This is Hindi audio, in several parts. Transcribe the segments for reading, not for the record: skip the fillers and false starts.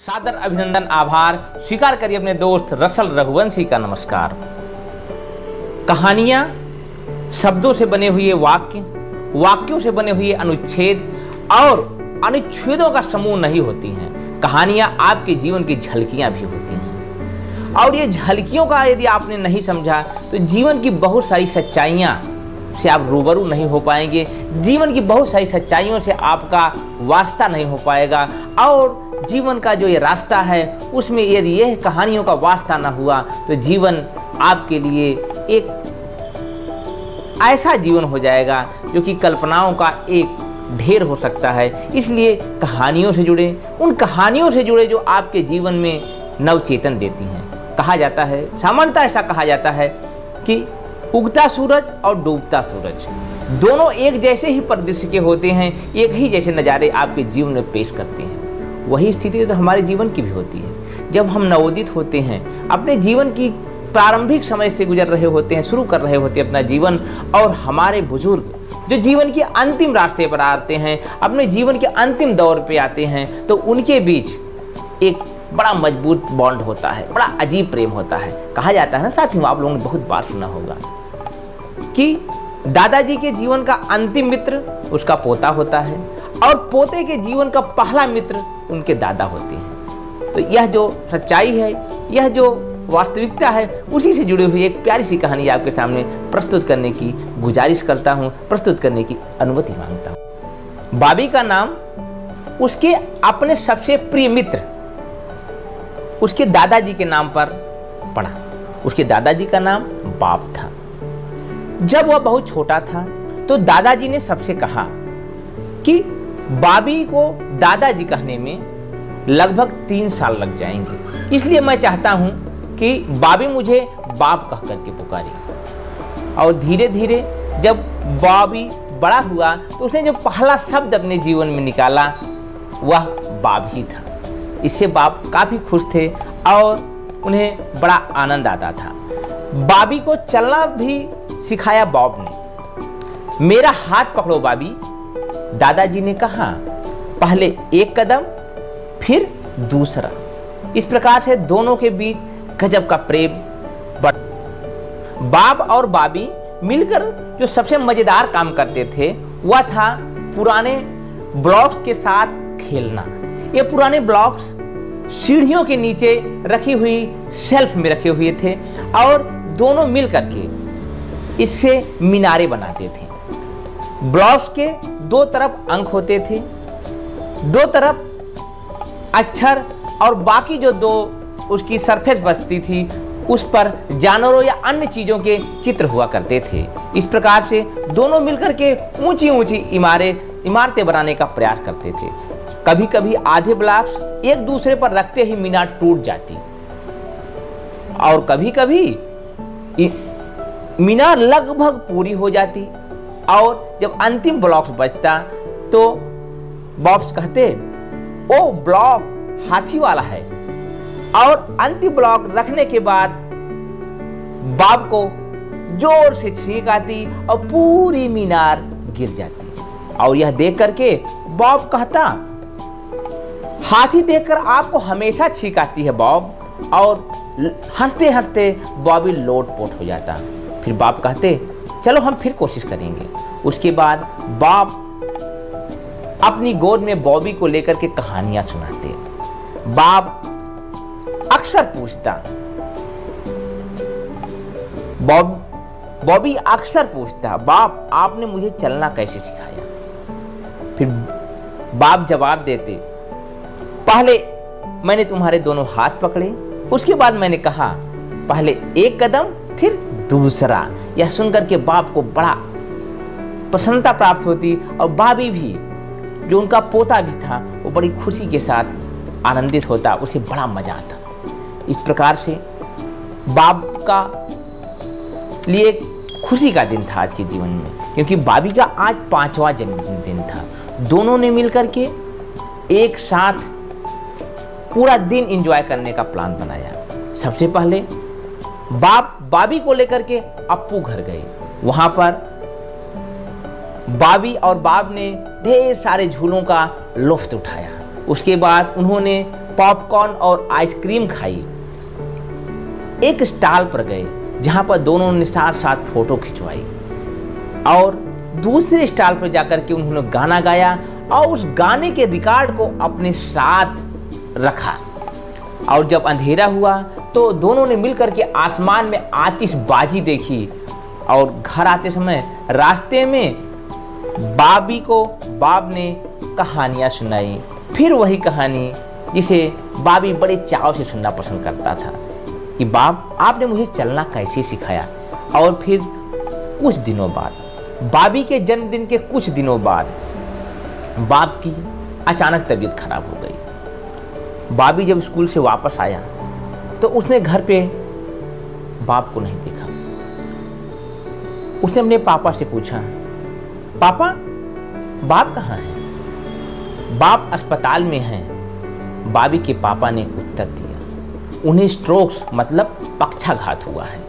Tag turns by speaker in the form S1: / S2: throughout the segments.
S1: सादर अभिनंदन, आभार स्वीकार करिए अपने दोस्त रसल रघुवंशी का नमस्कार। कहानियाँ शब्दों से बने हुए वाक्य, वाक्यों से बने हुए अनुच्छेद और अनुच्छेदों का समूह नहीं होती हैं। कहानियाँ आपके जीवन की झलकियाँ भी होती हैं और ये झलकियों का यदि आपने नहीं समझा तो जीवन की बहुत सारी सच्चाइयाँ से आप रूबरू नहीं हो पाएंगे। जीवन की बहुत सारी सच्चाइयों से आपका वास्ता नहीं हो पाएगा और जीवन का जो ये रास्ता है उसमें यदि यह कहानियों का वास्ता ना हुआ तो जीवन आपके लिए एक ऐसा जीवन हो जाएगा जो कि कल्पनाओं का एक ढेर हो सकता है। इसलिए कहानियों से जुड़े, उन कहानियों से जुड़े जो आपके जीवन में नवचेतन देती हैं। कहा जाता है, सामान्यतः ऐसा कहा जाता है कि उगता सूरज और डूबता सूरज दोनों एक जैसे ही परिदृश्य के होते हैं, एक ही जैसे नज़ारे आपके जीवन में पेश करते हैं। वही स्थिति तो हमारे जीवन की भी होती है। जब हम नवोदित होते हैं, अपने जीवन की प्रारंभिक समय से गुजर रहे होते हैं, शुरू कर रहे होते हैं अपना जीवन, और हमारे बुजुर्ग जो जीवन के अंतिम रास्ते पर आते हैं, अपने जीवन के अंतिम दौर पे आते हैं, तो उनके बीच एक बड़ा मजबूत बॉन्ड होता है, बड़ा अजीब प्रेम होता है। कहा जाता है ना साथियों, आप लोगों ने बहुत बार सुना होगा कि दादाजी के जीवन का अंतिम मित्र उसका पोता होता है और पोते के जीवन का पहला मित्र उनके दादा होते हैं। तो यह जो सच्चाई है, यह जो वास्तविकता है, उसी से जुड़ी हुई एक प्यारी सी कहानी आपके सामने प्रस्तुत करने की गुजारिश करता हूँ, प्रस्तुत करने की अनुमति मांगता हूँ। बाबी का नाम उसके अपने सबसे प्रिय मित्र उसके दादाजी के नाम पर पड़ा। उसके दादाजी का नाम बाप था। जब वह बहुत छोटा था तो दादाजी ने सबसे कहा कि बाबी को दादाजी कहने में लगभग 3 साल लग जाएंगे, इसलिए मैं चाहता हूं कि बाबी मुझे बाप कह करके पुकारे। और धीरे धीरे जब बाबी बड़ा हुआ तो उसने जो पहला शब्द अपने जीवन में निकाला वह बाप ही था। इससे बाप काफ़ी खुश थे और उन्हें बड़ा आनंद आता था। बाबी को चलना भी सिखाया बाप ने। मेरा हाथ पकड़ो बाबी, दादाजी ने कहा। पहले एक कदम फिर दूसरा। इस प्रकार से दोनों के बीच गजब का प्रेम बढ़। बाप और बाबी मिलकर जो सबसे मजेदार काम करते थे वह था पुराने ब्लॉक्स के साथ खेलना। ये पुराने ब्लॉक्स सीढ़ियों के नीचे रखी हुई शेल्फ में रखे हुए थे और दोनों मिल करके इससे मीनारे बनाते थे। ब्लॉक्स के 2 तरफ अंक होते थे, 2 तरफ अक्षर और बाकी जो 2 उसकी सरफेस बचती थी उस पर जानवरों या अन्य चीज़ों के चित्र हुआ करते थे। इस प्रकार से दोनों मिलकर के ऊंची ऊंची इमारतें बनाने का प्रयास करते थे। कभी कभी आधे ब्लॉक्स एक दूसरे पर रखते ही मीनार टूट जाती और कभी कभी मीनार लगभग पूरी हो जाती। और जब अंतिम ब्लॉक्स बचता तो बॉब्स कहते ओ ब्लॉक हाथी वाला है, और अंतिम ब्लॉक रखने के बाद बाप को जोर से छींक आती और पूरी मीनार गिर जाती। और यह देख करके बॉब कहता, हाथी देखकर आपको हमेशा छींक आती है बॉब, और हंसते हंसते बॉबी लोटपोट हो जाता। फिर बाप कहते चलो हम फिर कोशिश करेंगे। उसके बाद बाप अपनी गोद में बॉबी को लेकर के कहानियां सुनाते। बाप अक्सर पूछता, बॉबी अक्सर पूछता, बाप आपने मुझे चलना कैसे सिखाया? फिर बाप जवाब देते, पहले मैंने तुम्हारे दोनों हाथ पकड़े, उसके बाद मैंने कहा पहले एक कदम फिर दूसरा। यह सुनकर के बाप को बड़ा प्रसन्नता प्राप्त होती और बाबी भी, जो उनका पोता भी था, वो बड़ी खुशी के साथ आनंदित होता, उसे बड़ा मजा आता। इस प्रकार से बाप का लिए खुशी का दिन था आज के जीवन में, क्योंकि बाबी का आज 5वां जन्मदिन था। दोनों ने मिलकर के एक साथ पूरा दिन एंजॉय करने का प्लान बनाया। सबसे पहले बाप बाबी को लेकर के अप्पू घर गए। वहां पर बाबी और बाप ने ढेर सारे झूलों का लुत्फ उठाया। उसके बाद उन्होंने पॉपकॉर्न और आइसक्रीम खाई। एक स्टॉल पर गए जहां पर दोनों ने साथ साथ फोटो खिंचवाई और दूसरे स्टॉल पर जाकर के उन्होंने गाना गाया और उस गाने के रिकॉर्ड को अपने साथ रखा। और जब अंधेरा हुआ तो दोनों ने मिलकर के आसमान में आतिशबाजी देखी और घर आते समय रास्ते में बाब ने कहानियाँ सुनाई। फिर वही कहानी जिसे बाबी बड़े चाव से सुनना पसंद करता था कि बाब आपने मुझे चलना कैसे सिखाया। और फिर कुछ दिनों बाद, बाबी के जन्मदिन के कुछ दिनों बाद, बाब की अचानक तबीयत खराब हो गई। बाबी जब स्कूल से वापस आया तो उसने घर पे बाब को नहीं देखा। उसने अपने पापा से पूछा, पापा बाब कहाँ है? बाब अस्पताल में हैं। बाबी के पापा ने उत्तर दिया, उन्हें स्ट्रोक्स मतलब पक्षाघात हुआ है।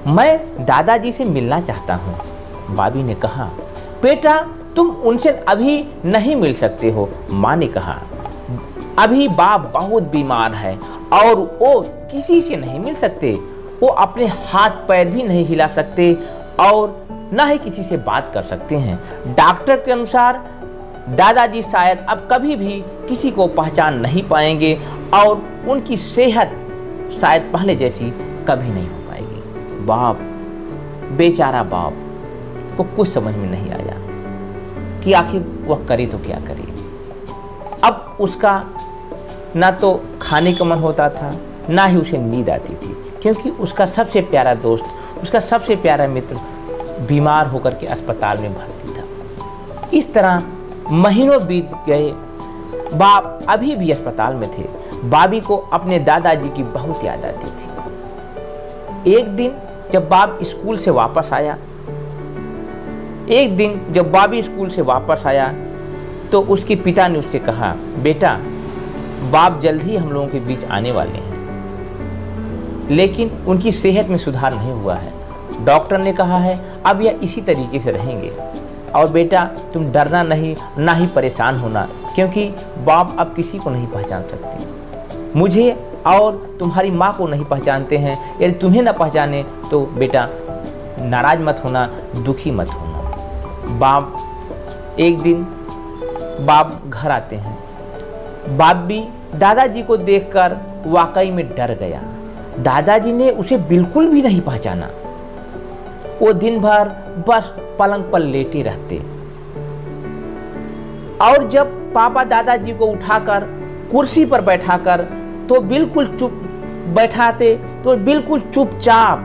S1: मैं दादाजी से मिलना चाहता हूँ। बाबी ने कहा, बेटा तुम उनसे अभी नहीं मिल सकते हो। माँ ने कहा, अभी बाप बहुत बीमार है और वो किसी से नहीं मिल सकते। वो अपने हाथ पैर भी नहीं हिला सकते और ना ही किसी से बात कर सकते हैं। डॉक्टर के अनुसार दादाजी शायद अब कभी भी किसी को पहचान नहीं पाएंगे और उनकी सेहत शायद पहले जैसी कभी नहीं हो पाएगी। बाप, बेचारा बाप को कुछ समझ में नहीं आया कि आखिर वह करे तो क्या करे। अब उसका ना तो खाने का मन होता था, ना ही उसे नींद आती थी, क्योंकि उसका सबसे प्यारा दोस्त, उसका सबसे प्यारा मित्र बीमार होकर के अस्पताल में भर्ती था। इस तरह महीनों बीत गए। बाप अभी भी अस्पताल में थे। बाबी को अपने दादाजी की बहुत याद आती थी। एक दिन जब बाबी स्कूल से वापस आया तो उसके पिता ने उससे कहा, बेटा बाप जल्द ही हम लोगों के बीच आने वाले हैं, लेकिन उनकी सेहत में सुधार नहीं हुआ है। डॉक्टर ने कहा है अब यह इसी तरीके से रहेंगे। और बेटा तुम डरना नहीं, ना ही परेशान होना, क्योंकि बाप अब किसी को नहीं पहचान सकते। मुझे और तुम्हारी माँ को नहीं पहचानते हैं। यदि तुम्हें ना पहचाने तो बेटा नाराज मत होना, दुखी मत होना। बाप एक दिन बाप घर आते हैं। बाप भी दादाजी को देखकर वाकई में डर गया। दादाजी ने उसे बिल्कुल भी नहीं पहचाना। वो दिन भर बस पलंग पर लेटे रहते और जब पापा दादाजी को उठाकर कुर्सी पर बैठाकर तो बिल्कुल चुपचाप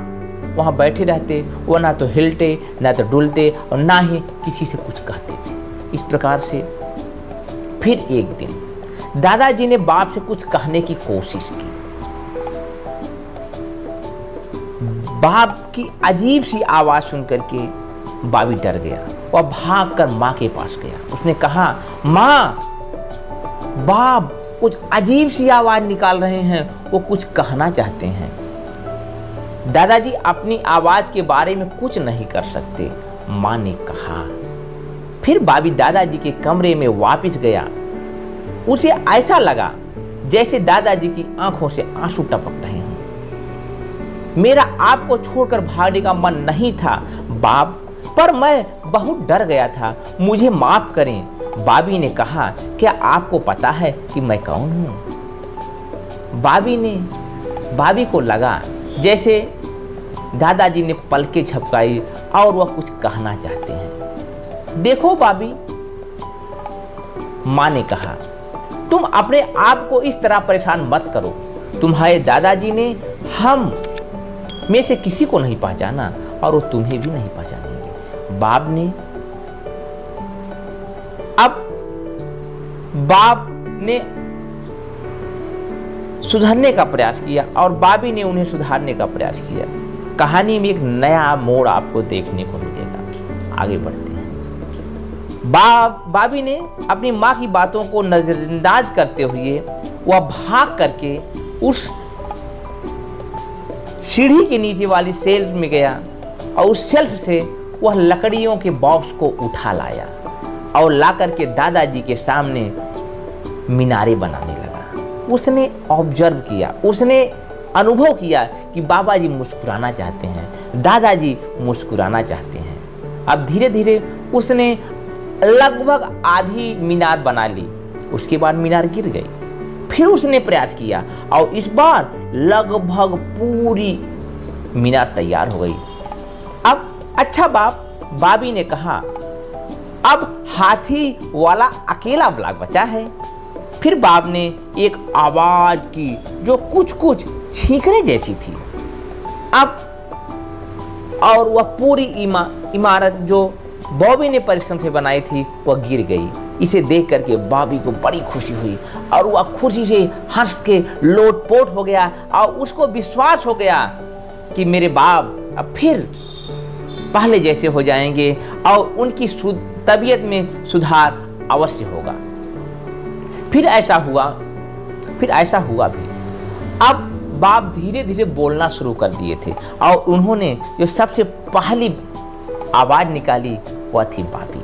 S1: वहां बैठे रहते। वो ना तो हिलते, ना तो डुलते और ना ही किसी से कुछ कहते थे। इस प्रकार से फिर एक दिन दादाजी ने बाप से कुछ कहने की कोशिश की। बाप की अजीब सी आवाज सुनकर के बाबी डर गया। वह भागकर माँ के पास गया। उसने कहा, माँ, बाप कुछ अजीब सी आवाज निकाल रहे हैं, वो कुछ कहना चाहते हैं। दादाजी अपनी आवाज के बारे में कुछ नहीं कर सकते, माँ ने कहा। फिर बाबी दादाजी के कमरे में वापस गया। उसे ऐसा लगा जैसे दादाजी की आंखों से आंसू टपक रहे हों। मेरा आपको छोड़कर भागने का मन नहीं था बाप, पर मैं बहुत डर गया था, मुझे माफ करें। बाबी ने कहा, क्या आपको पता है कि मैं कौन हूँ? बाबी को लगा जैसे दादाजी ने पलकें झपकाई और वह कुछ कहना चाहते हैं। देखो बाबी, माँ ने कहा, तुम अपने आप को इस तरह परेशान मत करो। तुम्हारे दादाजी ने हम में से किसी को नहीं पहचाना और वो तुम्हें भी नहीं पहचानेंगे। बाप ने सुधारने का प्रयास किया और बाबी ने उन्हें सुधारने का प्रयास किया। कहानी में एक नया मोड़ आपको देखने को मिलेगा। आगे बढ़ते हैं। बाबी ने अपनी माँ की बातों को नजरअंदाज करते हुए वह भाग करके उस सीढ़ी के नीचे वाली शेल्फ में गया और उस शेल्फ से वह लकड़ियों के बॉक्स को उठा लाया और ला करके दादाजी के सामने मीनारें बनाने लगा। उसने ऑब्जर्व किया, उसने अनुभव किया कि बाबा जी मुस्कुराना चाहते हैं, दादाजी मुस्कुराना चाहते हैं। अब धीरे धीरे उसने लगभग आधी मीनार बना ली। उसके बाद मीनार गिर गई। फिर उसने प्रयास किया और इस बार लगभग पूरी मीनार तैयार हो गई। अब अच्छा बाबी ने कहा, अब हाथी वाला अकेला ब्लॉक बचा है। फिर बाब ने एक आवाज की जो कुछ कुछ छींकने जैसी थी। अब और वह पूरी इमारत जो बॉबी ने परिश्रम से बनाई थी वह गिर गई। इसे देख करके बॉबी को बड़ी खुशी हुई और वह खुशी से हंस के लोटपोट हो गया और उसको विश्वास हो गया कि मेरे बाप अब फिर पहले जैसे हो जाएंगे और उनकी तबीयत में सुधार अवश्य होगा। फिर ऐसा हुआ भी। अब बाप धीरे धीरे बोलना शुरू कर दिए थे और उन्होंने जो सबसे पहली आवाज निकाली वह थी बाबी।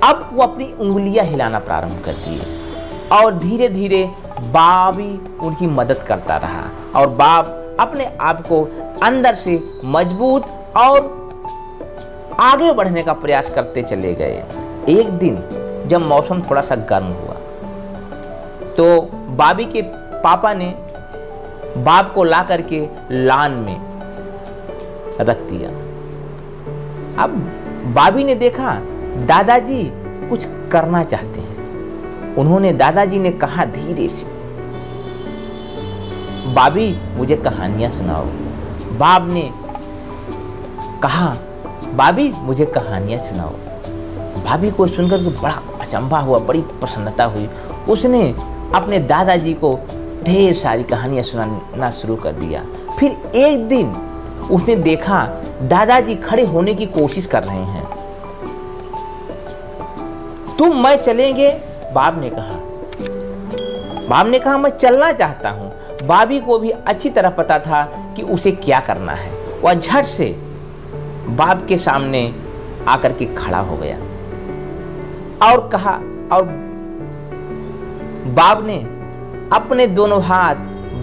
S1: अब वो अपनी उंगलियां हिलाना प्रारंभ कर दिए और धीरे धीरे बाबी उनकी मदद करता रहा और बाप अपने आप को अंदर से मजबूत और आगे बढ़ने का प्रयास करते चले गए। एक दिन जब मौसम थोड़ा सा गर्म हुआ तो बाबी के पापा ने बाप को ला करके लान में रख दिया। अब बाबी ने देखा दादाजी कुछ करना चाहते हैं। उन्होंने दादाजी ने कहा धीरे से, बाबी मुझे कहानियां सुनाओ। बाप ने कहा, बाबी मुझे कहानियां सुनाओ। भाभी को सुनकर के बड़ा अचंभा हुआ, बड़ी प्रसन्नता हुई। उसने अपने दादाजी को ढेर सारी कहानियां सुनाना शुरू कर दिया। फिर एक दिन उसने देखा दादाजी खड़े होने की कोशिश कर रहे हैं। तुम मैं चलेंगे? बाप ने कहा मैं चलना चाहता हूं। बाबी को भी अच्छी तरह पता था कि उसे क्या करना है। वह झट से बाप के सामने आकर के खड़ा हो गया और कहा, और बाप ने अपने दोनों हाथ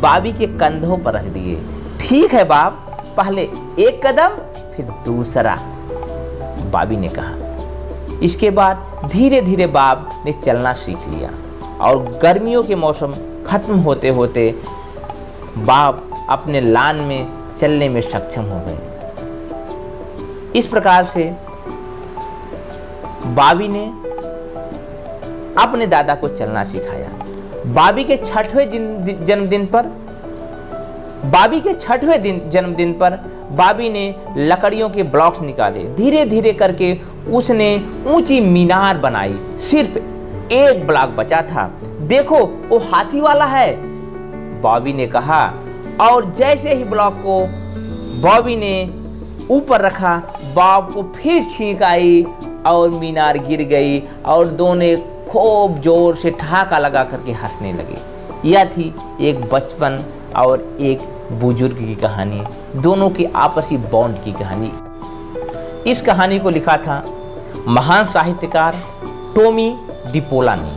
S1: बाबी के कंधों पर रख दिए। ठीक है बाप, पहले एक कदम फिर दूसरा, बाबी ने कहा। इसके बाद धीरे धीरे बाप ने चलना सीख लिया और गर्मियों के मौसम खत्म होते होते बाप अपने लान में चलने में सक्षम हो गए। इस प्रकार से बाबी ने अपने दादा को चलना सिखाया। बाबी के छठवें जन्मदिन पर बाबी ने लकड़ियों के ब्लॉक्स निकाले। धीरे धीरे करके उसने ऊंची मीनार बनाई। सिर्फ एक ब्लॉक बचा था। देखो वो हाथी वाला है, बॉबी ने कहा। और जैसे ही ब्लॉक को बॉबी ने ऊपर रखा, बाप को फिर छींक आई और मीनार गिर गई और दोनों खूब जोर से ठहाका लगा करके हंसने लगे। यह थी एक बचपन और एक बुजुर्ग की कहानी, दोनों की आपसी बॉन्ड की कहानी। इस कहानी को लिखा था महान साहित्यकार टॉमी डिपोला ने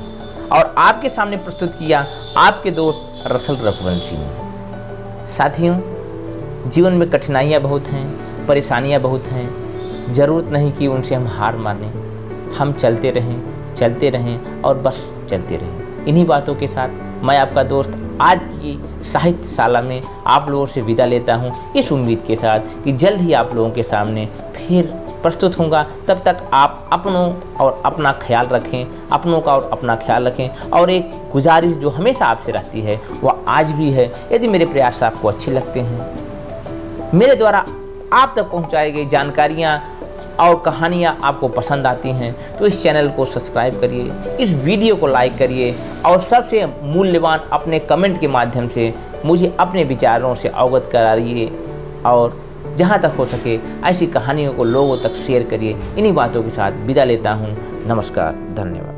S1: और आपके सामने प्रस्तुत किया आपके दोस्त रसल रघुवंशी ने। साथियों, जीवन में कठिनाइयाँ बहुत हैं, परेशानियाँ बहुत हैं। ज़रूरत नहीं कि उनसे हम हार मानें। हम चलते रहें और बस चलते रहें। इन्हीं बातों के साथ मैं आपका दोस्त आज की साहित्यशाला में आप लोगों से विदा लेता हूं, इस उम्मीद के साथ कि जल्द ही आप लोगों के सामने फिर प्रस्तुत होऊंगा। तब तक आप अपनों और अपना ख्याल रखें, अपनों का और अपना ख्याल रखें। और एक गुजारिश जो हमेशा आपसे रहती है वह आज भी है, यदि मेरे प्रयास आपको अच्छे लगते हैं, मेरे द्वारा आप तक पहुँचाई गई जानकारियाँ और कहानियाँ आपको पसंद आती हैं, तो इस चैनल को सब्सक्राइब करिए, इस वीडियो को लाइक करिए और सबसे मूल्यवान अपने कमेंट के माध्यम से मुझे अपने विचारों से अवगत कराइए और जहाँ तक हो सके ऐसी कहानियों को लोगों तक शेयर करिए। इन्हीं बातों के साथ विदा लेता हूँ। नमस्कार, धन्यवाद।